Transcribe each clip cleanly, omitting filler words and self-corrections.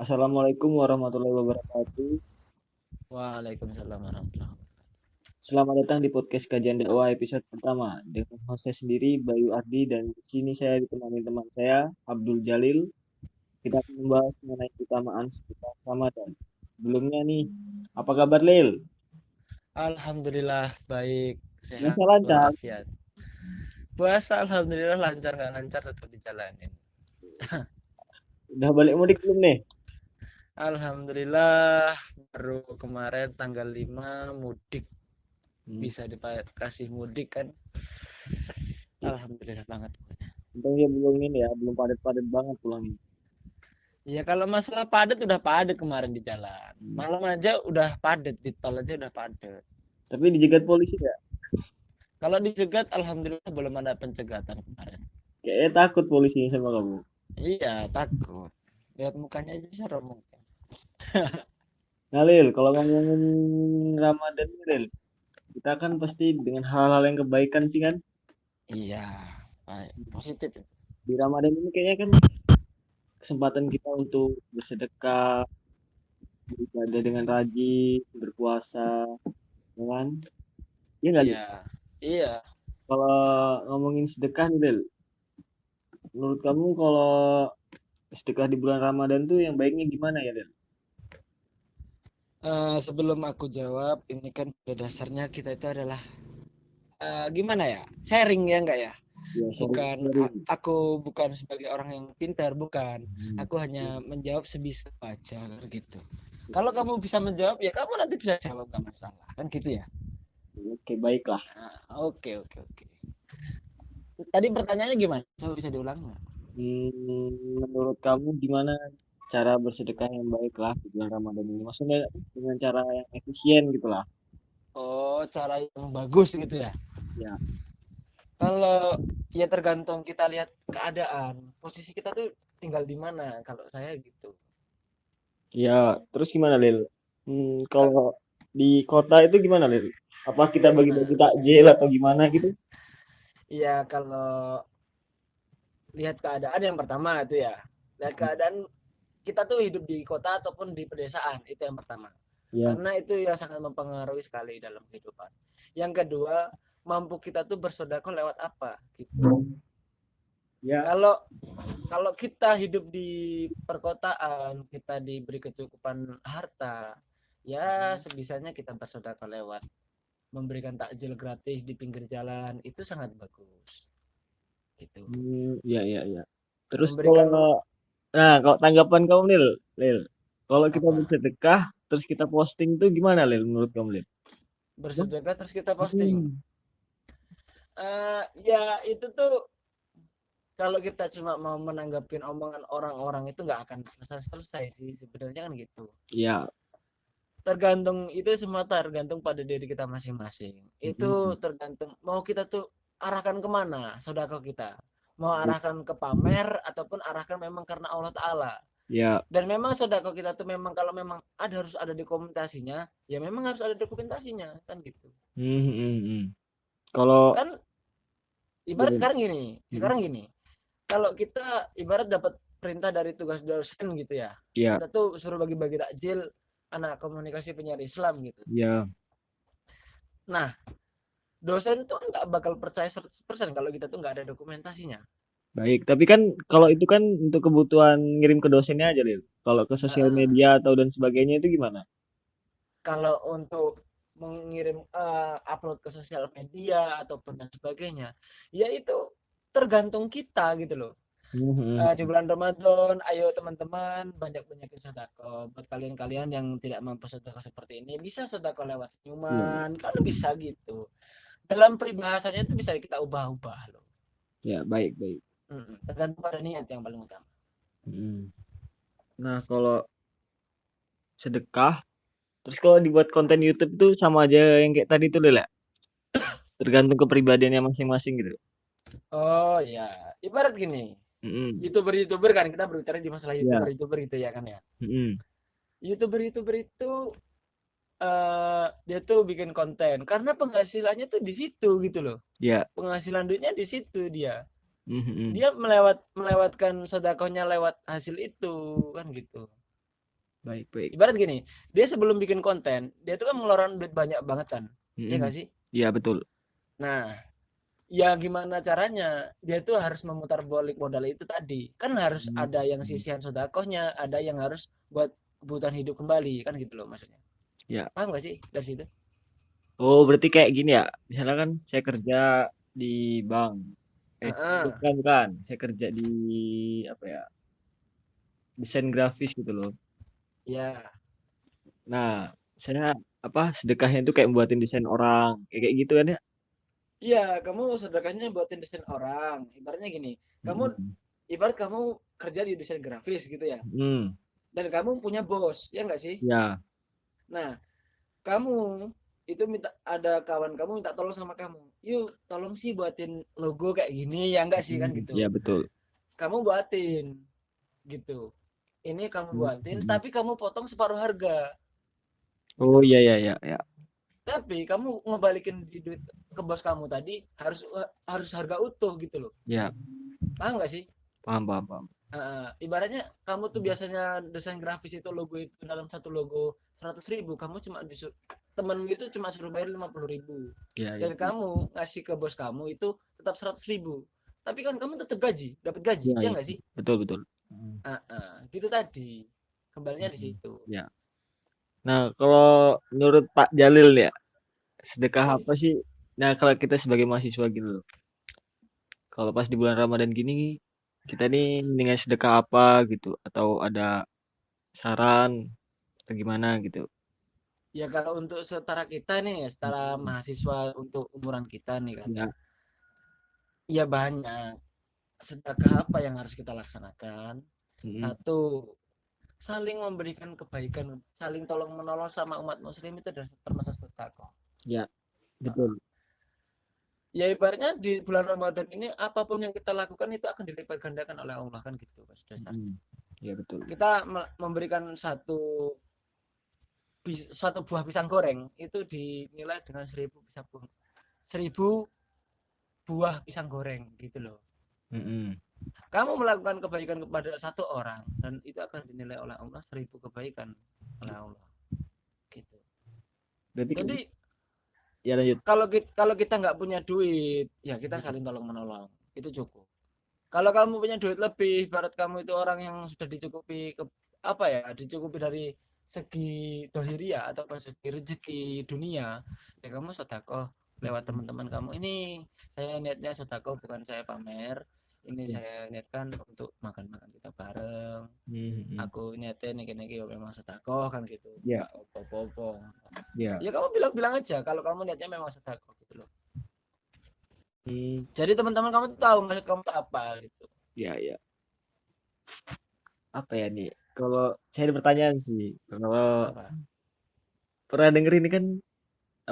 Assalamualaikum warahmatullahi wabarakatuh. Waalaikumsalam warahmatullahi wabarakatuh. Selamat datang di podcast kajian dakwah episode pertama dengan host saya sendiri Bayu Ardi dan di sini saya ditemani teman saya Abdul Jalil. Kita akan membahas mengenai keutamaan sedekah Ramadan. Sebelumnya nih, apa kabar Lil? Alhamdulillah baik, sehat Masa lancar? walafiat. Puasa alhamdulillah lancar nggak lancar tetap dijalanin. Udah balik mudik belum nih? Alhamdulillah baru kemarin tanggal 5 mudik, Hmm, bisa dikasih mudik kan. Alhamdulillah banget. Untung ya belum ini ya, belum padat-padat banget pulangnya. Ya kalau masalah padat udah padat kemarin di jalan. Hmm. Malam aja udah padat, di tol aja udah padat. Tapi dijegat polisi ya? Kalau dicegat alhamdulillah belum ada pencegatan kemarin. Kayaknya takut polisinya sama kamu. Iya, takut. Lihat mukanya aja serem mungkin. Nah Lil, kalau ngomongin Ramadan nih Lil, kita kan pasti dengan hal-hal yang kebaikan sih kan. Iya, baik. Positif. Di Ramadan ini kayaknya kan kesempatan kita untuk bersedekah, beribadah dengan rajin, berpuasa, ya kan? Iya nggak, Lil? Iya, iya. Kalau ngomongin sedekah nih, Lil, menurut kamu kalau sedekah di bulan Ramadan tuh yang baiknya gimana ya, Lil? Sebelum aku jawab, ini kan pada dasarnya kita itu adalah gimana ya? Sharing ya enggak ya? Ya, Bukan sharing-sharing. aku bukan sebagai orang yang pintar, bukan. Hmm. Aku hanya menjawab sebisa aja gitu. Kalau kamu bisa menjawab, ya kamu nanti bisa jawab gak masalah, kan gitu ya. Oke, baiklah. Oke, oke, oke. Tadi pertanyaannya gimana? Coba bisa diulang nggak? Menurut kamu gimana cara bersedekah yang baik lah di bulan Ramadan ini? Maksudnya dengan cara yang efisien gitu lah. Oh, cara yang bagus gitu ya. Ya, Kalau ya tergantung kita lihat keadaan, posisi kita tuh tinggal di mana. Kalau saya gitu. ya. Terus gimana, Lil? Ka- Kalau di kota itu gimana, Lil? Apa kita bagi-bagi Gimana? takjil atau gimana gitu? Iya, kalau lihat keadaan yang pertama itu ya. Lihat keadaan kita tuh hidup di kota ataupun di pedesaan, itu yang pertama. Ya, Karena itu yang sangat mempengaruhi sekali dalam kehidupan. Yang kedua, mampu kita tuh bersedekah lewat apa gitu. ya. Kalau kalau kita hidup di perkotaan, kita diberi kecukupan harta, ya sebisanya kita bersedekah lewat memberikan takjil gratis di pinggir jalan itu sangat bagus gitu. Ya, ya, ya. Terus kalau, Memberikan nah, kalau tanggapan kamu, Lil, Lil, kalau kita apa? bersedekah, terus kita posting tuh gimana, Lil, menurut kamu, Lil? Wah, Bersedekah terus kita posting. hmm, Ya itu tuh kalau kita cuma mau menanggapin omongan orang-orang itu nggak akan selesai-selesai sih sebenarnya kan gitu. ya, Tergantung itu semua tergantung pada diri kita masing-masing. Itu hmm, tergantung mau kita tuh arahkan kemana sedekah kita. Mau arahkan ke pamer ataupun arahkan memang karena Allah Ta'ala. ya, Dan memang sedekah kita tuh memang kalau memang harus ada dokumentasinya, ya memang harus ada dokumentasinya kan gitu. Kalau, Kan ibarat sekarang gini, kalau kita ibarat dapat perintah dari tugas dosen gitu ya, ya, kita tuh suruh bagi-bagi takjil anak komunikasi penyiar Islam gitu. ya, Nah, dosen tuh nggak bakal percaya 100% kalau kita tuh nggak ada dokumentasinya. baik. Tapi kan kalau itu kan untuk kebutuhan ngirim ke dosennya aja, Lil. Kalau ke sosial Nah, media atau dan sebagainya itu gimana? kalau untuk mengirim upload ke sosial media ataupun dan sebagainya, ya itu tergantung kita gitu loh. Di Hmm. bulan Ramadan, ayo teman-teman banyak-banyakin sedekah. Buat kalian-kalian yang tidak mampu sedekah seperti ini, bisa sedekah lewat Ya, senyuman, kan bisa gitu. Dalam peribahasanya itu bisa kita ubah-ubah loh. ya, baik, baik. Tergantung pada niat yang paling utama. Hmm. Nah, kalau sedekah, terus kalau dibuat konten YouTube tuh sama aja yang kayak tadi tuh, Lil, ya? Tergantung kepribadiannya masing-masing gitu. Oh ya, ibarat gini, Mhm. youtuber-youtuber kan kita berbicara di masalah Iya, youtuber-youtuber gitu ya kan ya. mhm. Youtuber-youtuber itu dia tuh bikin konten karena penghasilannya tuh di situ gitu loh. Iya, Penghasilan duitnya di situ dia. mhm, Dia melewatkan sedekahnya lewat hasil itu kan gitu. Baik, baik. Ibarat gini, dia sebelum bikin konten, dia tuh kan mengeluarkan duit banyak banget kan. Iya Mm-mm. nggak sih? Iya, betul. Nah, ya gimana caranya? Dia tuh harus memutar balik modal itu tadi. Kan harus ada yang Mm. sisihan sedekahnya, ada yang harus buat kebutuhan hidup kembali, kan gitu loh maksudnya. Ya. Paham nggak sih dari situ? Oh, berarti kayak gini ya. Misalnya kan saya kerja di bank. Heeh. Bukan, bukan. Saya kerja di apa ya? Desain grafis gitu loh. Ya. Nah, saya apa sedekahnya itu kayak buatin desain orang, kayak gitu kan ya? Iya, kamu sedekahnya buatin desain orang. Ibaratnya gini, kamu Mm-mm. ibarat kamu kerja di desain grafis gitu ya. Hmm, Dan kamu punya bos, ya nggak sih? ya. Nah, kamu itu minta ada kawan kamu minta tolong sama kamu. Yuk, tolong sih buatin logo kayak gini ya enggak sih kan gitu. Ya betul. Kamu buatin gitu. Ini kamu buatin Mm-mm. tapi kamu potong separuh harga gitu Oh loh. iya iya iya ya. Tapi kamu ngebalikin di duit ke bos kamu tadi harus harus harga utuh gitu loh. Ya, Paham nggak sih? paham paham paham. Ibaratnya kamu tuh biasanya desain grafis itu logo itu dalam satu logo 100.000, kamu cuma temen itu cuma suruh bayar 50.000, Ya ya dan kamu ngasih ke bos kamu itu tetap 100.000, tapi kan kamu tetap dapat gaji, ya ya ya. nggak sih? Betul betul. Mm. Gitu tadi, kembalinya di Mm-mm. situ. Ya. Nah, kalau menurut Pak Jalil ya, sedekah Wih, apa sih? Nah, kalau kita sebagai mahasiswa gitu loh. Kalau pas di bulan Ramadan gini, kita nih dengan sedekah apa gitu? Atau ada saran atau gimana gitu? ya kalau untuk setara kita nih ya, setara Mm. mahasiswa untuk umuran kita nih kan ya, Ya. ya banyak. Sedekah apa yang harus kita laksanakan? Mm-mm. Satu, saling memberikan kebaikan, saling tolong menolong sama umat muslim itu adalah termasuk sedekah. Ya, betul. Ya ibaratnya di bulan Ramadan ini apapun yang kita lakukan itu akan dilipat gandakan oleh Allah kan gitu Mas dasarnya. Mm. Ya, betul. Kita memberikan satu buah pisang goreng itu dinilai dengan 1.000 buah pisang goreng gitu loh. Mm-mm. Kamu melakukan kebaikan kepada satu orang dan itu akan dinilai oleh Allah 1.000 kebaikan oleh Allah gitu. Berarti Jadi ya lanjut. kalau kita nggak punya duit, ya kita Mm. saling tolong menolong. Itu cukup. Kalau kamu punya duit lebih, barat kamu itu orang yang sudah dicukupi apa ya, dicukupi dari segi dohiria atau segi rezeki dunia, ya kamu sedekah lewat teman-teman kamu. Ini saya niatnya sedekah bukan saya pamer. Ini Ya. saya niatkan untuk makan-makan kita bareng. Mm-mm. Aku niatnya nih memang sedekah kan gitu, Ya, nggak opo-opo. ya. Ya kamu bilang-bilang aja kalau kamu niatnya memang sedekah gitu loh. Hmm, Jadi teman-teman kamu tahu maksud kamu tuh apa gitu. ya, ya. Apa ya nih? Kalau saya ada pertanyaan sih. Kalau Apa? pernah denger ini kan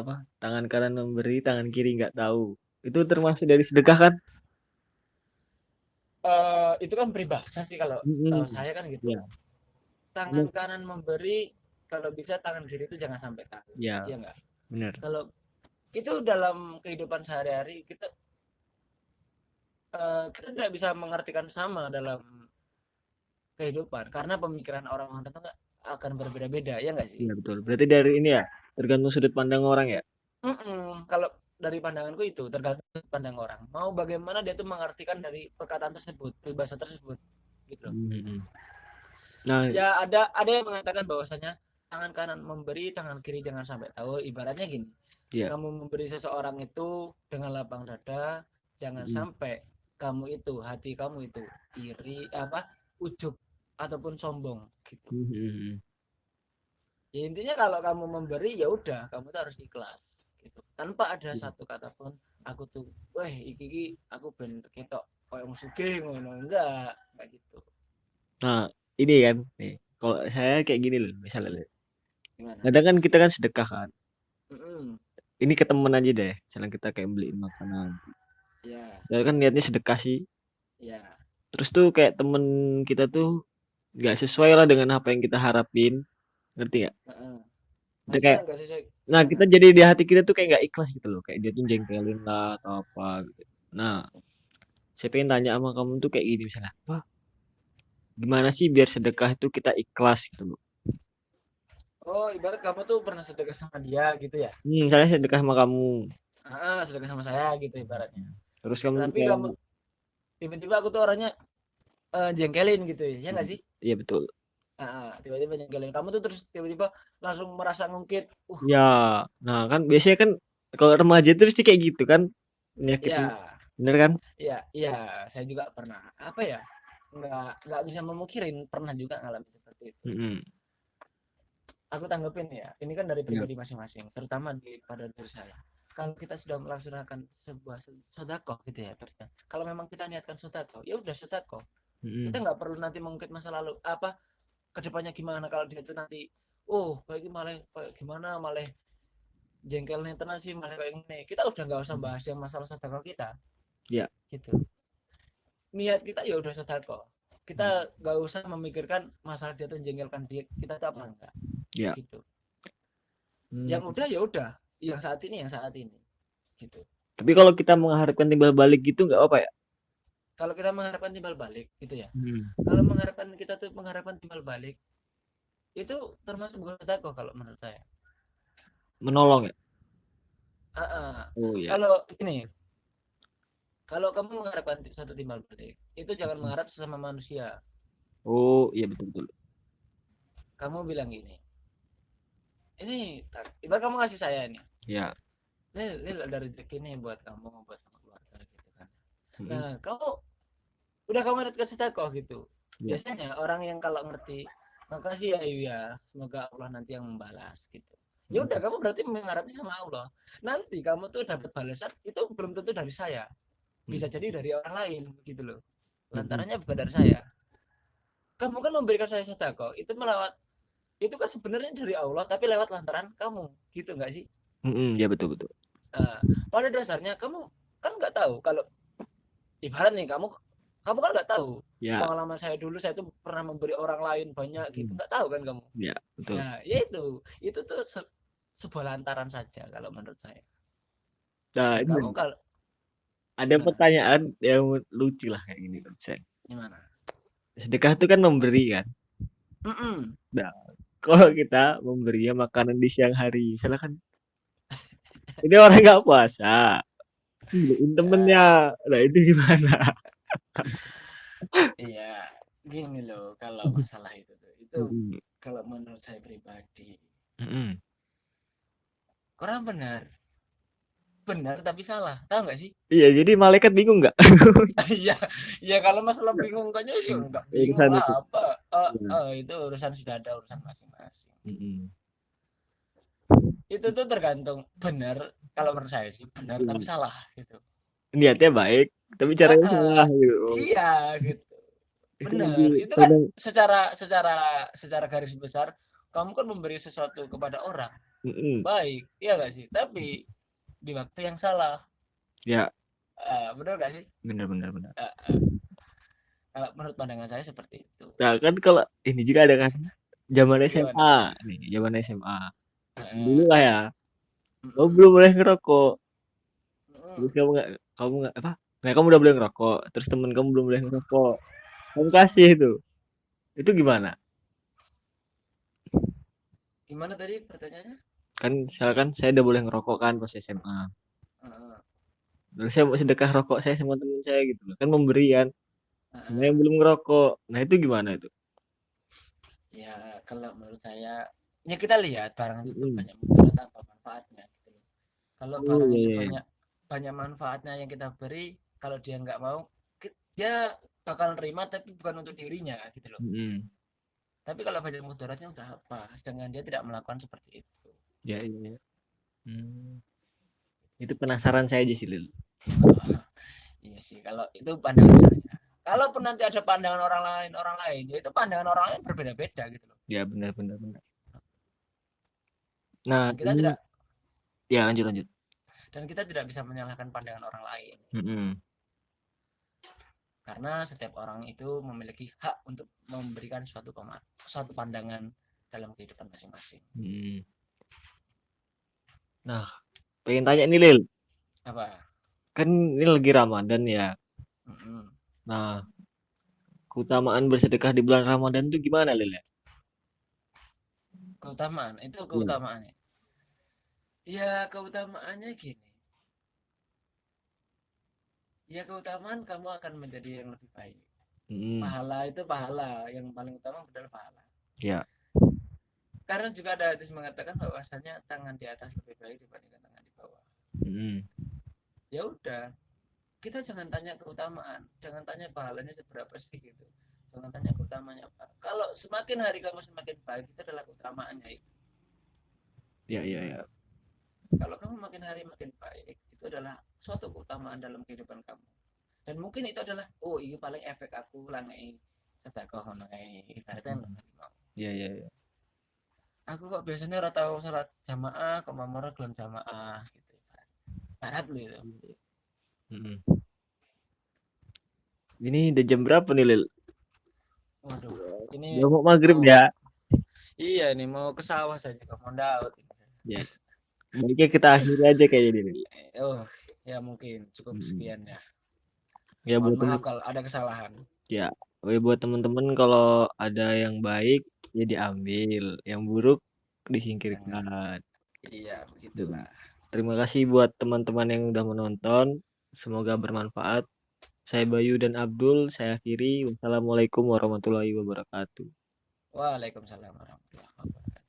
apa? Tangan kanan memberi, tangan kiri nggak tahu. Itu termasuk dari sedekah kan? Itu kan peribahasa sih kalau setahu Mm-mm. saya kan gitu. Ya, Tangan benar. kanan memberi, kalau bisa tangan kiri itu jangan sampai tahu. Ya, Iya enggak? benar. Kalau itu dalam kehidupan sehari-hari kita tidak bisa mengartikan sama dalam kehidupan karena pemikiran orang-orang itu nggak akan berbeda-beda ya nggak sih? Iya, betul. Berarti dari ini ya, tergantung sudut pandang orang ya. Kalau dari pandanganku itu tergantung sudut pandang orang. Mau bagaimana dia tuh mengartikan dari perkataan tersebut, peribahasa tersebut, gitu loh. Mm-mm. Nah, Ya ada yang mengatakan bahwasanya tangan kanan memberi, tangan kiri jangan sampai tahu. Ibaratnya gini, ya. kamu memberi seseorang itu dengan lapang dada, jangan Mm. sampai hati kamu itu iri, ujub ataupun sombong gitu. Mm-mm. Ya intinya kalau kamu memberi ya udah, kamu tuh harus ikhlas gitu. Tanpa ada Ya. satu kata pun aku tuh, wah iki aku ben ketok koyo musuhe ngono, enggak gitu. Nah, ini kan, nih, kalau saya kayak gini loh, misalnya, loh. Gimana? Kadang kan kita kan sedekah kan. Mm-mm. Ini ke temen aja deh, misalnya kita kayak beliin makanan. Ya, Ya kan niatnya sedekah sih. ya. Terus tuh kayak temen kita tuh nggak sesuai lah dengan apa yang kita harapin, ngerti nggak? Heeh. Kita Maksudnya kayak, enggak sesuai nah gimana? kita jadi di hati kita tuh kayak nggak ikhlas gitu loh, kayak dia tuh jengkelin lah atau apa gitu. Nah, saya pengen tanya sama kamu tuh kayak gini misalnya, wah gimana sih biar sedekah itu kita ikhlas gitu loh? Oh, ibarat kamu tuh pernah sedekah sama dia gitu ya? Saya sedekah sama kamu. Sedekah sama saya gitu ibaratnya. Terus kamu Tapi juga, kamu tiba-tiba aku tuh orangnya jengkelin gitu ya nggak sih? iya betul. Tiba-tiba jengkelin kamu tuh terus tiba-tiba langsung merasa ngungkit. Ya, nah kan biasanya kan kalau remaja itu pasti kayak gitu kan, nyakitin, Ya, bener kan? iya, saya juga pernah. Apa ya? Nggak bisa memungkirin pernah juga ngalamin seperti itu. Mm-mm. Aku tanggepin ya. Ini kan dari Ya. pribadi masing-masing, terutama pada diri saya. Kalau kita sudah melaksanakan sebuah sedekah gitu ya, kalau memang kita niatkan sedekah, ya udah sedekah. Kita Mm-mm. nggak perlu nanti mengungkit masa lalu apa kedepannya gimana kalau dia itu nanti kayak gimana kayak gimana malah jengkelnya tenan sih malah kayak gini kita udah nggak usah bahas yang masalah sedekah kita Ya. gitu niat kita ya udah sedekah kita nggak usah memikirkan masalah dia tuh jengkelkan dia kita tuh apa enggak Ya. gitu Hmm. yang udah ya udah yang saat ini gitu Tapi kalau kita mengharapkan timbal balik gitu nggak apa ya? kalau kita mengharapkan timbal balik gitu ya Hmm. kalau mengharapkan kita tuh mengharapkan timbal balik itu termasuk bukan sedekah kalau menurut saya. Menolong ya? Oh ya. Kalau ini kalau kamu mengharapkan satu timbal balik, itu jangan mengharap sesama manusia. Oh iya betul betul. Kamu bilang gini, ini ibarat kamu ngasih saya ini, Ya. ini ada rezeki nih buat kamu, buat sama keluarga gitu kan. Mm-mm. Nah, udah kamu niatkan sedekah gitu. Ya. Biasanya orang yang kalau ngerti, makasih ya Ibu ya, semoga Allah nanti yang membalas gitu. Ya udah Mm-mm. kamu berarti mengharapnya sama Allah. Nanti kamu tuh dapat balasan itu belum tentu dari saya, bisa jadi dari orang lain gitu loh. Mm-mm. Lantarannya bukan dari saya. Kamu kan memberikan saya sedekah, itu melewat itu kan sebenarnya dari Allah tapi lewat lantaran kamu gitu nggak sih Mm-mm. Ya betul betul. nah, pada dasarnya kamu kan nggak tahu kalau ibarat nih kamu kamu kan nggak tahu Ya. pengalaman saya dulu saya tuh pernah memberi orang lain banyak gitu Mm. nggak tahu kan kamu Ya betul. nah ya itu tuh sebuah lantaran saja kalau menurut saya Nah dan kamu ini kalau ada gimana pertanyaan yang lucu lah kayak gini kan. gimana Sedekah itu kan memberi kan. Mm-mm. Nah, kalau kita memberinya makanan di siang hari, misalnya kan ini orang nggak puasa, beliin temennya, Ya, nah itu gimana? iya gini loh kalau masalah itu tuh itu Mm-mm. kalau menurut saya pribadi Mm-mm. kurang benar benar tapi salah tahu nggak sih Iya, jadi malaikat bingung nggak? iya ya kalau masalah bingung kan ya nggak bingung Urusan lah itu. apa Iya. itu urusan sudah ada urusan masing-masing Mm-mm. itu tuh tergantung benar kalau menurut saya sih benar tapi Iya. salah gitu Niatnya baik, tapi ah caranya ah, salah gitu. Oh, iya gitu itu lagi benar itu kan kadang. secara garis besar kamu kan memberi sesuatu kepada orang Mm-mm. baik iya gak sih tapi di waktu yang salah Ya, benar gak sih benar benar benar. Ah, kalau menurut pandangan saya seperti itu Nah, kan kalau ini juga ada kan zaman gimana SMA nih, zaman SMA. Dulu Heeh. lah ya. Kamu Mm-mm. belum boleh ngerokok. Mm-mm. Terus kamu nggak apa? Nggak, kamu udah boleh ngerokok. Terus temen kamu belum boleh ngerokok. Kamu kasih itu. Itu gimana? Gimana tadi pertanyaannya? Kan misalkan saya udah boleh ngerokok kan pas SMA. Heeh, Terus saya mau sedekah rokok saya sama temen saya gitu loh. Kan memberian. Sama heeh. yang belum ngerokok. Nah itu gimana itu? Ya kalau menurut saya ya kita lihat barang itu tuh Mm-mm. banyak mudarat apa manfaatnya gitu loh. Kalau Oh barang iya itu iya. banyak banyak manfaatnya yang kita beri, kalau dia nggak mau, dia bakal nerima tapi bukan untuk dirinya gitu loh. Mm-mm. Tapi kalau banyak mudaratnya untuk apa? Sedangkan dia tidak melakukan seperti itu. Ya iya. Iya. Hmm. Itu penasaran saya aja sih Lil. Iya sih, kalau itu pandangan saya. Kalaupun nanti ada pandangan orang lain, ya itu pandangan orang lain berbeda-beda gitu loh. Ya benar benar benar. Nah Dan kita ini tidak ya lanjut lanjut. dan kita tidak bisa menyalahkan pandangan orang lain Mm-mm. karena setiap orang itu memiliki hak untuk memberikan suatu pandangan dalam kehidupan masing-masing. Mm-mm. Nah pengen tanya nih Lil. Apa? Kan ini lagi Ramadan ya. Mm-mm. Nah keutamaan bersedekah di bulan Ramadan tuh gimana Lil ya? Keutamaan, itu Iya. keutamaannya. Ya, keutamaannya gini. Ya, keutamaan kamu akan menjadi yang lebih baik. Mm-mm. Pahala itu pahala, yang paling utama adalah pahala. Ya. Karena juga ada hadis mengatakan bahwasanya tangan di atas lebih baik dibandingkan tangan di bawah. Mm-mm. Ya udah, kita jangan tanya keutamaan, jangan tanya pahalanya seberapa sih gitu. Jangan tanya keutamanya apa. Kalau semakin hari kamu semakin baik, itu adalah keutamaannya itu. Ya, ya, ya. Kalau kamu makin hari makin baik, itu adalah suatu keutamaan dalam kehidupan kamu. Dan mungkin itu adalah, oh ini paling efek aku langai sedekah ngai ibaratnya mau. Ya, ya, ya. Aku kok biasanya ora tahu salat jamaah, kok mamore gelem jamaah gitu. Barat gitu. Mm-mm. Ini udah jam berapa nih, Lil? Waduh, ini Udah mau maghrib mau ya? iya ini mau ke sawah saja ke Mondaut. Ya. Baiknya kita akhiri aja kayaknya ini. Lil. Oh, ya mungkin cukup Mm-mm. sekian ya. Ya Mohon buat maaf temen, kalau ada kesalahan. ya. Oke, buat temen-temen kalau ada yang baik ya diambil, yang buruk Jangan. disingkirkan. Iya, Gitu. begitulah. Terima kasih buat teman-teman yang udah menonton. Semoga bermanfaat. Saya Bayu dan Abdul, saya akhiri. Wassalamualaikum warahmatullahi wabarakatuh. Waalaikumsalam warahmatullahi wabarakatuh.